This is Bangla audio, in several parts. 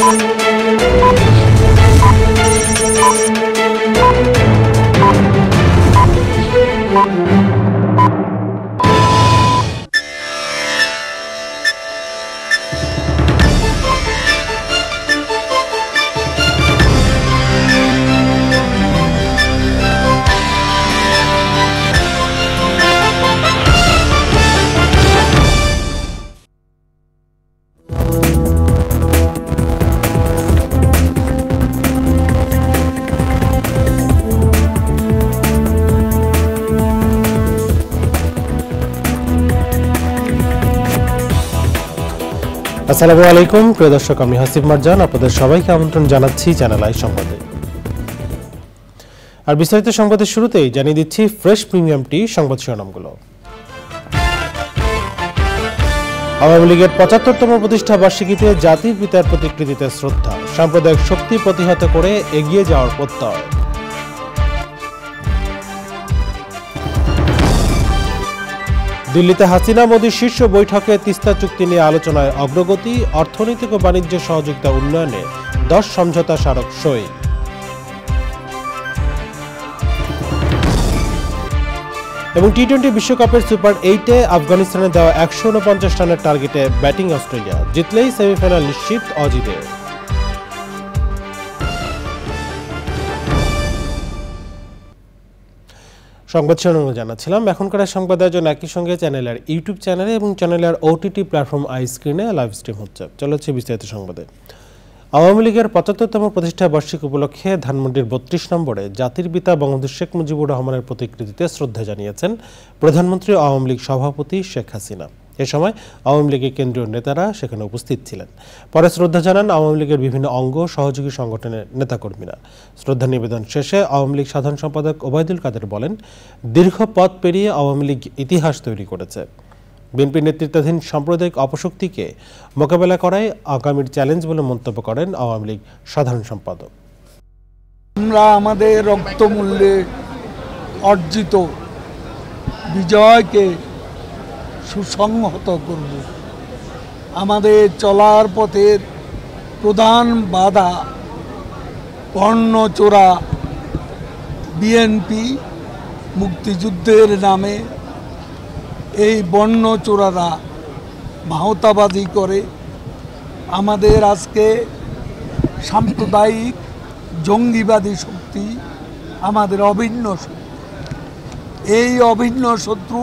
আসসালামু আলাইকুম প্রিয় দর্শক, আমি হাসিব মারজান আপনাদের সবাইকে আমন্ত্রণ জানাচ্ছি চ্যানেল আই সংবাদে। আর বিস্তারিত সংবাদের শুরুতেই জানিয়ে দিচ্ছি ফ্রেশ প্রিমিয়াম টি সংবাদ শিরোনামগুলো। আওয়ামী লীগের ৭৫তম প্রতিষ্ঠা বার্ষিকীতে জাতির পিতার প্রতিকৃতিতে শ্রদ্ধা, সাম্প্রদায়িক শক্তি প্রতিহত করে এগিয়ে যাওয়ার প্রত্যয়। দিল্লিতে হাসিনা মোদীর শীর্ষ বৈঠকে তিস্তা চুক্তি নিয়ে আলোচনায় অগ্রগতি, অর্থনৈতিক ও বাণিজ্য সহযোগিতা উন্নয়নে 10 সমঝোতা স্মারক সই। এবং টি-20 বিশ্বকাপের সুপার 8-এ আফগানিস্তানে দেওয়া 149 রানের টার্গেটে ব্যাটিং অস্ট্রেলিয়া, জিতলেই সেমিফাইনাল নিশ্চিত অজিদের। সংবাদ শিরোনাম জানাচ্ছিলাম। এখনকার সংবাদ আয়োজন একই সঙ্গে চ্যানেলের ইউটিউব চ্যানেলে এবং চ্যানেলের ওটিটি প্ল্যাটফর্ম আই স্ক্রিনে লাইভ স্ট্রিম হচ্ছে। চলেছে বিস্তারিত সংবাদে। আওয়ামী লীগের ৭৫তম প্রতিষ্ঠা বার্ষিকী উপলক্ষে ধানমন্ডির ৩২ নম্বরে জাতির পিতা বঙ্গবন্ধু শেখ মুজিবুর রহমানের প্রতিকৃতিতে শ্রদ্ধা জানিয়েছেন প্রধানমন্ত্রী আওয়ামী লীগ সভাপতি শেখ হাসিনা। এ সময় আওয়ামী লীগের কেন্দ্রীয় নেতারা সেখানে উপস্থিত ছিলেন। পরে শ্রদ্ধা জানান আওয়ামী লীগের বিভিন্ন অঙ্গ সহযোগী সংগঠনের নেতাকর্মীরা। শ্রদ্ধা নিবেদন শেষে আওয়ামী লীগ সাধারণ সম্পাদক ওবায়দুল কাদের বলেন, দীর্ঘ পথ পেরিয়ে আওয়ামী লীগ ইতিহাস তৈরি করেছে। বিএনপি নেতৃত্বাধীন সাম্প্রদায়িক অপশক্তিকে মোকাবেলা করাই আগামীর চ্যালেঞ্জ বলে মন্তব্য করেন আওয়ামী লীগ সাধারণ সম্পাদক। আমরা আমাদের রক্তমূল্যে অর্জিত বিজয়কে সুসংহত করব। আমাদের চলার পথের প্রধান বাধা বর্ণচোরা বিএনপি, মুক্তিযুদ্ধের নামে এই বর্ণচোরারা ভাওতাবাজি করে আমাদের আজকে সাম্প্রদায়িক জঙ্গিবাদী শক্তি আমাদের অভিন্ন শত্রু। এই অভিন্ন শত্রু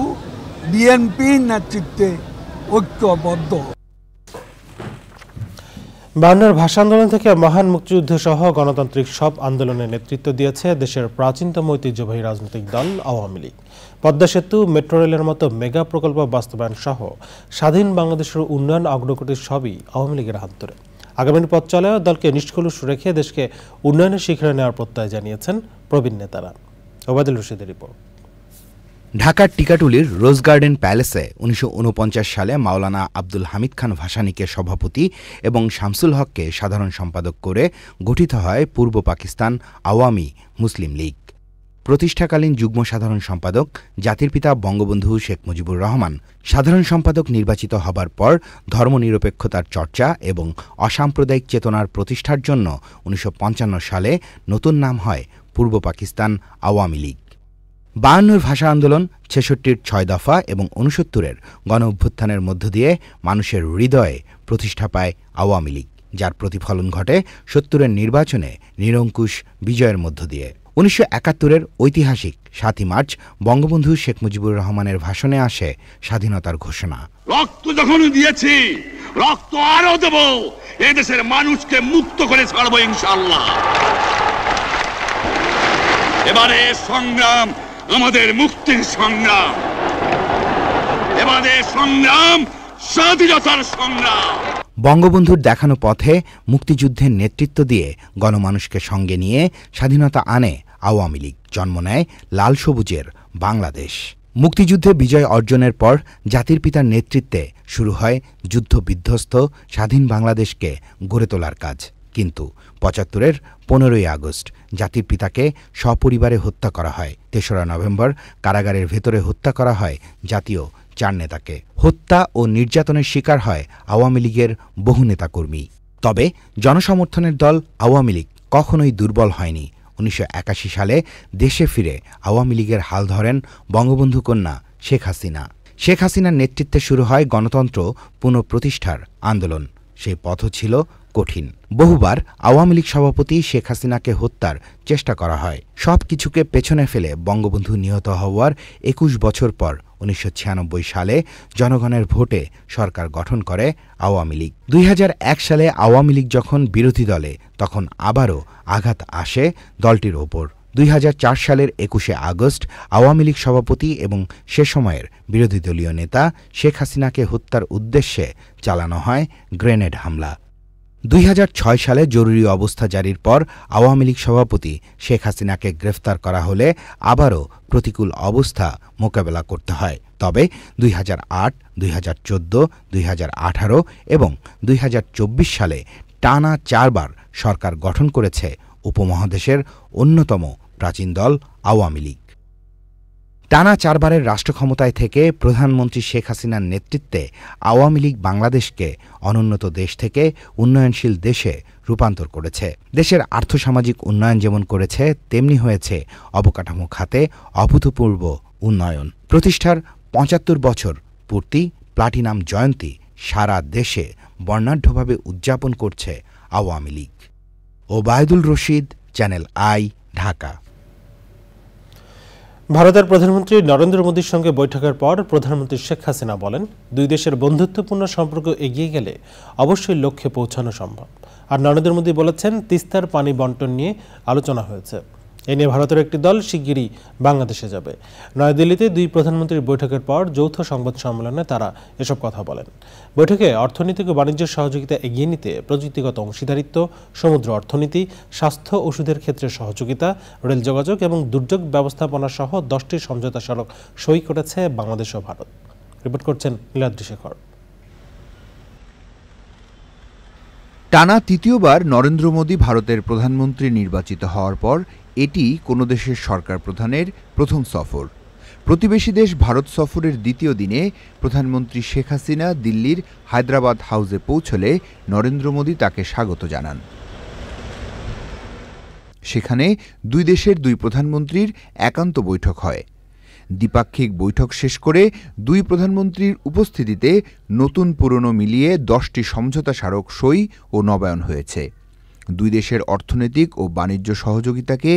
বিএনপির নেতৃত্বে ঐক্যবদ্ধ। 52 ভাষা আন্দোলন থেকে মহান মুক্তিযুদ্ধ সহ গণতান্ত্রিক সব আন্দোলনের নেতৃত্ব দিয়েছে দেশের প্রাচীনতম ঐতিহ্যবাহী রাজনৈতিক দল আওয়ামী লীগ। পদ্মা সেতু, মেট্রো রেলের মতো মেগা প্রকল্প বাস্তবায়ন সহ স্বাধীন বাংলাদেশের উন্নয়ন অগ্রগতি সবই আওয়ামী লীগের হাত ধরে। আগামীর পথ চলায় দলকে নিষ্কলুষ রেখে দেশকে উন্নয়নের শিখরে নেওয়ার প্রত্যয় জানিয়েছেন প্রবীণ নেতারা। ওবায়দুল রশিদের রিপোর্ট। ঢাকার টিকাটুলির রোজ গার্ডেন প্যালেসে ১৯৪৯ সালে মাওলানা আব্দুল হামিদ খান ভাসানীকে সভাপতি এবং শামসুল হককে সাধারণ সম্পাদক করে গঠিত হয় পূর্ব পাকিস্তান আওয়ামী মুসলিম লীগ। প্রতিষ্ঠাকালীন যুগ্ম সাধারণ সম্পাদক জাতির পিতা বঙ্গবন্ধু শেখ মুজিবুর রহমান সাধারণ সম্পাদক নির্বাচিত হবার পর ধর্মনিরপেক্ষতার চর্চা এবং অসাম্প্রদায়িক চেতনার প্রতিষ্ঠার জন্য ১৯৫৫ সালে নতুন নাম হয় পূর্ব পাকিস্তান আওয়ামী লীগ। 52 ভাষা আন্দোলন, ৬৬-র ৬ দফা এবং ৬৯-এর গণ অভ্যুত্থানের মধ্য দিয়ে মানুষের হৃদয়ে প্রতিষ্ঠা পায় আওয়ামী লীগ, যার প্রতিফলন ঘটে ৭০-এর নির্বাচনে নিরঙ্কুশ বিজয়ের মধ্য দিয়ে। ১৯৭১-এর ঐতিহাসিক ৭ই মার্চ বঙ্গবন্ধু শেখ মুজিবুর রহমানের ভাষণে আসে স্বাধীনতার ঘোষণা। রক্ত যখন দিয়েছি, রক্ত আরো দেব, এদেশের মানুষকে মুক্ত করে ছাড়বো ইনশাআল্লাহ। এবারে সংগ্রাম আমাদের মুক্তির সংগ্রাম, এবারে সংগ্রাম স্বাধীনতার সংগ্রাম। বঙ্গবন্ধুর দেখানো পথে মুক্তিযুদ্ধের নেতৃত্ব দিয়ে গণমানুষকে সঙ্গে নিয়ে স্বাধীনতা আনে আওয়ামী লীগ, জন্ম নেয় লাল সবুজের বাংলাদেশ। মুক্তিযুদ্ধে বিজয় অর্জনের পর জাতির পিতার নেতৃত্বে শুরু হয় যুদ্ধ বিধ্বস্ত স্বাধীন বাংলাদেশকে গড়ে তোলার কাজ। কিন্তু ৭৫-এর ১৫ই আগস্ট জাতির পিতাকে সপরিবারে হত্যা করা হয়। ৩রা নভেম্বর কারাগারের ভেতরে হত্যা করা হয় জাতীয় ৪ নেতাকে। হত্যা ও নির্যাতনের শিকার হয় আওয়ামী লীগের বহু নেতাকর্মী। তবে জনসমর্থনের দল আওয়ামী লীগ কখনোই দুর্বল হয়নি। ১৯৮১ সালে দেশে ফিরে আওয়ামী লীগের হাল ধরেন বঙ্গবন্ধু কন্যা শেখ হাসিনা। শেখ হাসিনার নেতৃত্বে শুরু হয় গণতন্ত্র পুনঃপ্রতিষ্ঠার আন্দোলন। সেই পথও ছিল কঠিন। বহুবার আওয়ামী লীগ সভাপতি শেখ হাসিনাকে হত্যার চেষ্টা করা হয়। সব কিছুকে পেছনে ফেলে বঙ্গবন্ধু নিহত হওয়ার ২১ বছর পর ১৯৯৬ সালে জনগণের ভোটে সরকার গঠন করে আওয়ামী লীগ। ২০০১ সালে আওয়ামী লীগ যখন বিরোধী দলে, তখন আবারও আঘাত আসে দলটির ওপর। ২০০৪ সালের ২১শে আগস্ট আওয়ামী লীগ সভাপতি এবং সে সময়ের বিরোধী দলীয় নেতা শেখ হাসিনাকে হত্যার উদ্দেশ্যে চালানো হয় গ্রেনেড হামলা। ২০০৬ সালে জরুরি অবস্থা জারির পর আওয়ামী লীগ সভাপতি শেখ হাসিনাকে গ্রেফতার করা হলে আবারও প্রতিকূল অবস্থা মোকাবেলা করতে হয়। তবে ২০০৮, ২০১৪, ২০১৮ এবং ২০২৪ সালে টানা ৪ বার সরকার গঠন করেছে উপমহাদেশের অন্যতম প্রাচীন দল আওয়ামী লীগ। টানা ৪ বারের রাষ্ট্রক্ষমতায় থেকে প্রধানমন্ত্রী শেখ হাসিনার নেতৃত্বে আওয়ামী লীগ বাংলাদেশকে অনুন্নত দেশ থেকে উন্নয়নশীল দেশে রূপান্তর করেছে। দেশের আর্থসামাজিক উন্নয়ন যেমন করেছে, তেমনি হয়েছে অবকাঠামো খাতে অভূতপূর্ব উন্নয়ন। প্রতিষ্ঠার ৭৫ বছর পূর্তি প্লাটিনাম জয়ন্তী সারা দেশে বর্ণাঢ্যভাবে উদযাপন করছে আওয়ামী লীগ। Obaidul Rashid, channel I, Dhaka. ভারতের প্রধানমন্ত্রী নরেন্দ্র মোদীর সঙ্গে বৈঠকের পর প্রধানমন্ত্রী শেখ হাসিনা বলেন, দুই দেশের বন্ধুত্বপূর্ণ সম্পর্ক এগিয়ে গেলে অবশ্যই লক্ষ্যে পৌঁছানো সম্ভব। আর নরেন্দ্র মোদী বলেছেন, তিস্তার পানি বন্টন নিয়ে আলোচনা হয়েছে। এ নিয়ে ভারতের একটি দল শিগগিরই বাংলাদেশে যাবে। নয়াদিল্লিতে দুই প্রধানমন্ত্রীর বৈঠকের পর যৌথ সংবাদ সম্মেলনে তারা এসব কথা বলেন। বৈঠকে অর্থনৈতিক ও বাণিজ্য সহযোগিতা এগিয়ে নিতে প্রযুক্তিগত অংশীদারিত্ব, সমুদ্র অর্থনীতি, স্বাস্থ্য ওষুধের ক্ষেত্রে সহযোগিতা, রেল যোগাযোগ এবং দুর্যোগ ব্যবস্থাপনা সহ 10টি সমঝোতা স্মারক সই করেছে বাংলাদেশ ও ভারত। রিপোর্ট করছেন নীলাদ্রি শেখর। টানা তৃতীয়বার নরেন্দ্র মোদী ভারতের প্রধানমন্ত্রী নির্বাচিত হওয়ার পর এটি কোনো দেশের সরকার প্রধানের প্রথম সফর। প্রতিবেশী দেশ ভারত সফরের দ্বিতীয় দিনে প্রধানমন্ত্রী শেখ হাসিনা দিল্লির হায়দ্রাবাদ হাউসে পৌঁছলে নরেন্দ্র মোদী তাকে স্বাগত জানান। সেখানে দুই দেশের দুই প্রধানমন্ত্রীর একান্ত বৈঠক হয়। দ্বিপাক্ষিক বৈঠক শেষ করে দুই প্রধানমন্ত্রীর উপস্থিতিতে নতুন পুরনো মিলিয়ে 10টি সমঝোতা স্মারক সই ও নবায়ন হয়েছে। দুই দেশের অর্থনৈতিক ও বাণিজ্য সহযোগিতাকে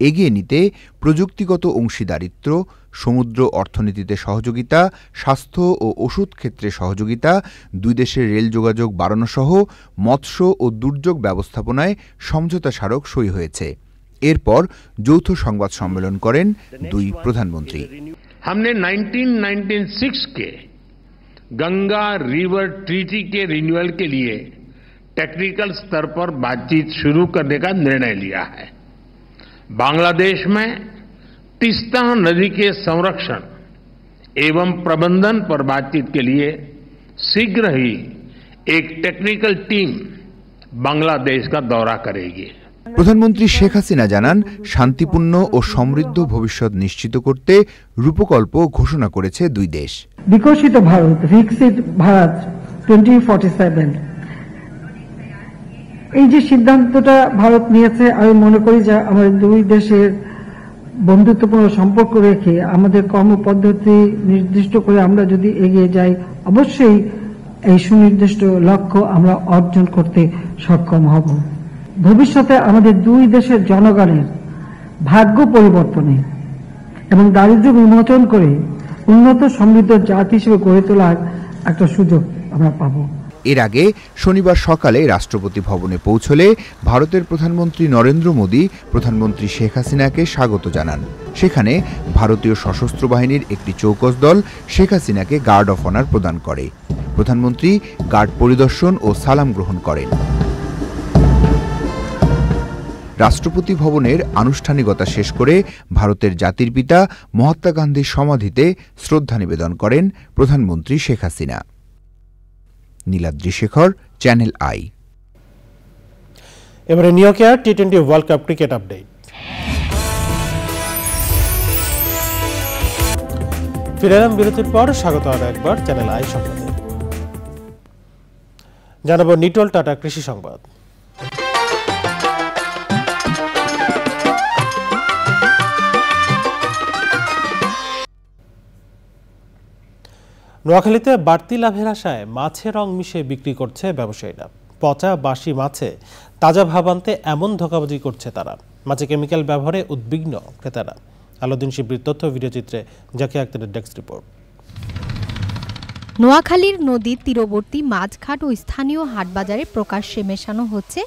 এগিয়ে নিতে প্রযুক্তিগত অংশীদারিত্ব, সমুদ্র অর্থনীতিতে সহযোগিতা, স্বাস্থ্য ও ওষুধ ক্ষেত্রে সহযোগিতা, দুই দেশের রেল যোগাযোগ বাড়ানো সহ মৎস্য ও দুর্যোগ ব্যবস্থাপনায় সমঝোতা স্মারক সই হয়েছে। এরপর যৌথ সংবাদ সম্মেলন করেন দুই প্রধানমন্ত্রী। हमने 1996 के गंगा रिवर ट्रीटी के रिन्यूअल के लिए टेक्निकल स्तर पर बातचीत शुरू करने का निर्णय लिया है। बांग्लादेश में तीस्ता नदी के संरक्षण एवं प्रबंधन पर बातचीत के लिए शीघ्र ही एक टेक्निकल टीम बांग्लादेश का दौरा करेगी। প্রধানমন্ত্রী শেখ হাসিনা জানান, শান্তিপূর্ণ ও সমৃদ্ধ ভবিষ্যৎ নিশ্চিত করতে রূপকল্প ঘোষণা করেছে দুই দেশ। বিকশিত ভারত, বিকশিত ভারত 2047, এই যে সিদ্ধান্তটা ভারত নিয়েছে, আমি মনে করি যে আমাদের দুই দেশের বন্ধুত্বপূর্ণ সম্পর্ক রেখে আমাদের কর্মপদ্ধতি নির্দিষ্ট করে আমরা যদি এগিয়ে যাই, অবশ্যই এই সুনির্দিষ্ট লক্ষ্য আমরা অর্জন করতে সক্ষম হব। ভবিষ্যতে আমাদের দুই দেশের জনগণের ভাগ্য পরিবর্তনে এবং দারিদ্র্য বিমোচন করে উন্নত সমৃদ্ধ জাতি হিসেবে গড়ে তোলার একটা সুযোগ আমরা পাব। এর আগে শনিবার সকালে রাষ্ট্রপতি ভবনে পৌঁছলে ভারতের প্রধানমন্ত্রী নরেন্দ্র মোদী প্রধানমন্ত্রী শেখ হাসিনাকে স্বাগত জানান। সেখানে ভারতীয় সশস্ত্র বাহিনীর একটি চৌকস দল শেখ হাসিনাকে গার্ড অফ অনার প্রদান করে। প্রধানমন্ত্রী গার্ড পরিদর্শন ও সালাম গ্রহণ করেন। রাষ্ট্রপতি ভবনের আনুষ্ঠানিকতা শেষ করে ভারতের জাতির পিতা মহাত্মা গান্ধীর সমাধিতে শ্রদ্ধা নিবেদন করেন প্রধানমন্ত্রী শেখ হাসিনা। Niladri Shekhar, channel I. এবারে নিউইয়র্কে টি-20 ওয়ার্ল্ড কাপ ক্রিকেট আপডেট। ফিরে এলাম বিরতির পর, স্বাগত আরো একবার চ্যানেল আই সংবাদে। জানাবো নিটল টাটা কৃষি সংবাদ। নোয়াখালীতে বাড়তি লাভের আশায় মাছের রং মিশিয়ে বিক্রি করছে ব্যবসায়ীরা। পচা বাসি মাছে তাজা ভাব আনতে এমন ধোঁকাবাজি করছে তারা। মাছে কেমিক্যাল ব্যবহারে উদ্বিগ্ন ক্রেতারা। আলাউদ্দিন শিবলির তথ্য ভিডিওচিত্রে জাকিয়া আক্তারের ডেস্ক রিপোর্ট। নোয়াখালীর নদীর তীরবর্তী মাছঘাট ও স্থানীয় হাটবাজারে প্রকাশ্যে মেশানো হচ্ছে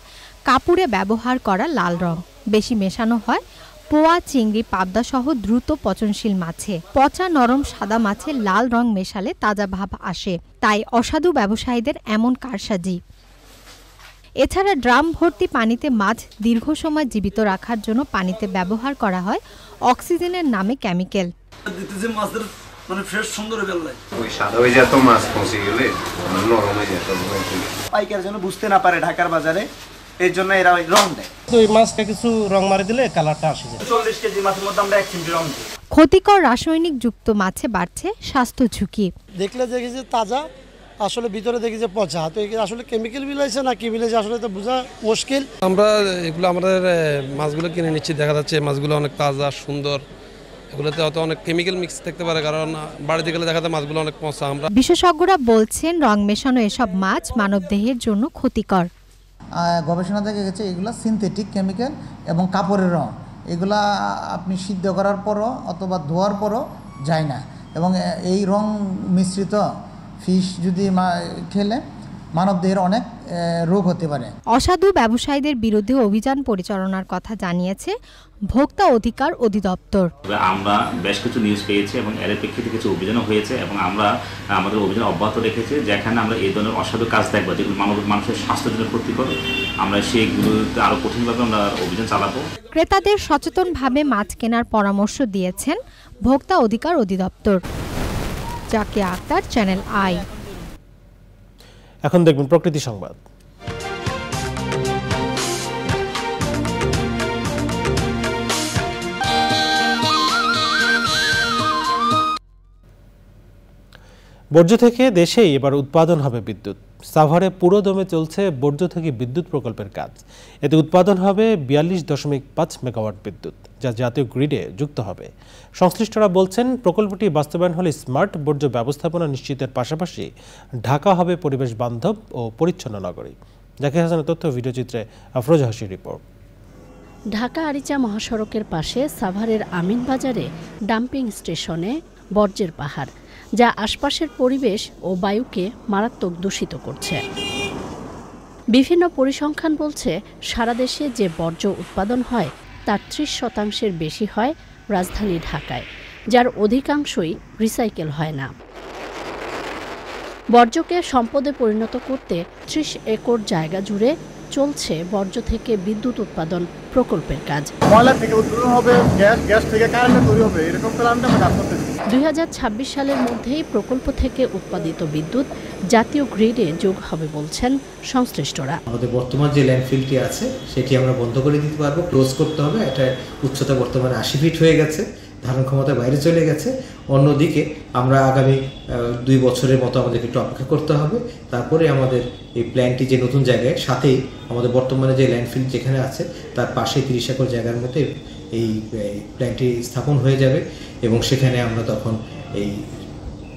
কাপড়ে ব্যবহার করা লাল রং। বেশি মেশানো হয় পোয়া, চিংড়ি, পাবদা সহ দ্রুত পচনশীল মাছে। পচা নরম সাদা মাছে লাল রং মেশালে তাজা ভাব আসে, তাই অসাধু ব্যবসায়ীদের এমন কারসাজি। এছাড়া ড্রাম ভর্তি পানিতে মাছ দীর্ঘ সময় জীবিত রাখার জন্য পানিতে ব্যবহার করা হয় অক্সিজেনের নামে কেমিক্যাল। পাইকার যেন বুঝতে না পারে ঢাকার বাজারে, এর জন্য এরা রং দেয়। তো এই মাছটা কিছু রং মারি দিলে কালারটা আসে যায়। 40 কেজি মাছের মধ্যে আমরা 1 চিমটি রং দিই। ক্ষতিকর রাসায়নিক যুক্ত মাছে বাড়ছে স্বাস্থ্য ঝুঁকি। দেখলে দেখি যে তাজা, আসলে ভিতরে দেখি যে পচা। তো আসলে কেমিক্যাল মিলাইছে না কি মিলাইছে আসলে তো বোঝা মুশকিল। আমরা এগুলো আমাদের মাছগুলো কিনে নিচ্ছি, দেখা যাচ্ছে মাছগুলো অনেক তাজা সুন্দর। এগুলোতে হয়তো অনেক কেমিক্যাল মিক্স থাকতে পারে, কারণ বাড়িতে গেলে দেখা যায় মাছগুলো অনেক পচা। আমরা বিশেষজ্ঞরা বলছেন রং মেশানো এসব মাছ মানবদেহের জন্য ক্ষতিকর। গবেষণা দেখা গেছে এগুলো সিনথেটিক কেমিক্যাল এবং কাপড়ের রং, এগুলা আপনি সিদ্ধ করার পরও অথবা ধোয়ার পরও যায় না, এবং এই রং মিশ্রিত ফিশ যদি খেলে মানবদেহের অনেক রোগ হতে পারে। অসাধু ব্যবসায়ীদের বিরুদ্ধে অভিযান পরিচালনার কথা জানিয়েছে ভোক্তা অধিকার অধিদপ্তর। আমরা বেশ কিছু নিউজ পেয়েছি এবং এর প্রেক্ষিতে কিছু অভিযানও হয়েছে, এবং আমরা আমাদের অভিযান অব্যাহত রেখেছি। যেখানে আমরা এই ধরনের অসাধু কাজ দেখবো যেগুলো মানুষের স্বাস্থ্যের জন্য ক্ষতিকর, আমরা সেগুলোতে আরও কঠিনভাবে আমরা অভিযান চালাবো। ক্রেতাদের সচেতনভাবে মাছ কেনার পরামর্শ দিয়েছেন ভোক্তা অধিকার অধিদপ্তর। Zakia Akter, channel I. এখন দেখবেন প্রকৃতি সংবাদ। বর্জ্য থেকে দেশেই এবার উৎপাদন হবে বিদ্যুৎ। সাভারে পুরো দমে চলছে বর্জ্য থেকে বিদ্যুৎ প্রকল্পের কাজ। এতে উৎপাদন হবে 42.5 মেগাওয়াট বিদ্যুৎ, যা জাতীয় গ্রিডে যুক্ত হবে। সংশ্লিষ্টরা বলছেন প্রকল্পটি বাস্তবায়ন হলে স্মার্ট বর্জ্য ব্যবস্থাপনা নিশ্চিতের পাশাপাশি ঢাকা হবে পরিবেশ বান্ধব ও পরিচ্ছন্ন নগরী। জাকির হাসানের তথ্য ভিডিওচিত্রে আফরোজা হাসির রিপোর্ট। ঢাকা আরিচা মহাসড়কের পাশে সাভারের আমিনবাজারে ডাম্পিং স্টেশনে বর্জ্যের পাহাড়, যা আশপাশের পরিবেশ ও বায়ুকে মারাত্মক দূষিত করছে। বিভিন্ন পরিসংখ্যান বলছে সারা দেশে যে বর্জ্য উৎপাদন হয় তার 30% বেশি হয় রাজধানী ঢাকায়, যার অধিকাংশই রিসাইকেল হয় না। বর্জ্যকে সম্পদে পরিণত করতে 30 একর জায়গা জুড়ে চলছে বর্জ্য থেকে বিদ্যুৎ উৎপাদন প্রকল্পের কাজ। ময়লা থেকে উৎপাদন হবে, গ্যাস থেকে কারেন্ট তৈরি হবে, এরকম প্ল্যানটা আমরা কাজ করতেছি। 2026 সালের মধ্যেই প্রকল্প থেকে উৎপাদিত বিদ্যুৎ জাতীয় গ্রিডে যোগ হবে বলছেন সংশ্লিষ্টরা। আমাদের বর্তমান যে ল্যান্ডফিলটি আছে সেটি আমরা বন্ধ করে দিতে পারবো, ক্লোজ করতে হবে। এটা উচ্চতা বর্তমানে 80 ফিট হয়ে গেছে, ধারণ ক্ষমতার বাইরে চলে গেছে। অন্যদিকে আমরা আগামী 2 বছরের মতো আমাদেরকে একটু অপেক্ষা করতে হবে। তারপরে আমাদের এই প্ল্যান্টটি যে নতুন জায়গায়, সাথেই আমাদের বর্তমানে যে ল্যান্ডফিল যেখানে আছে তার পাশে 30 একর জায়গার মধ্যে এই প্ল্যান্টটি স্থাপন হয়ে যাবে, এবং সেখানে আমরা তখন এই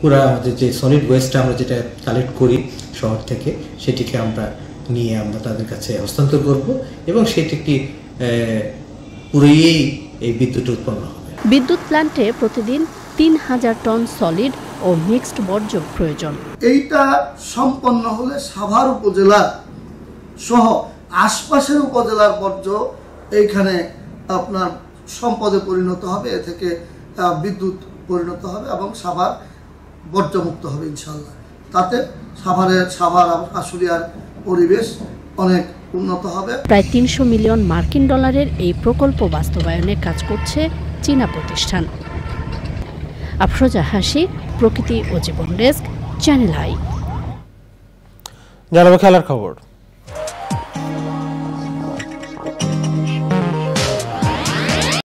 পুরা আমাদের যে সলিড ওয়েস্টটা আমরা যেটা কালেক্ট করি শহর থেকে, সেটিকে আমরা নিয়ে আমরা তাদের কাছে হস্তান্তর করব, এবং সেটি একটি পুরোই এই বিদ্যুৎ উৎপন্ন হবে। বিদ্যুৎ প্ল্যান্টে প্রতিদিন 3000 টন সলিড ও মিক্সড বর্জ্য প্রয়োজন। এইটা সম্পন্ন হলে সাভার উপজেলা সহ আশপাশের উপজেলার বর্জ্য এইখানে আপনার সম্পদে পরিণত হবে, এ থেকে বিদ্যুৎ পরিণত হবে এবং সাভার বর্জ্যমুক্ত হবে ইনশাল্লাহ। তাতে সাভার আশুলিয়ার পরিবেশ অনেক উন্নত হবে। প্রায় 300 মিলিয়ন মার্কিন ডলারের এই প্রকল্প বাস্তবায়নে কাজ করছে চীনা প্রতিষ্ঠান। আফরোজা হাসি, প্রকৃতি ও জীবন ডেস্ক, চ্যানেল আই। জানাবো খেলার খবর।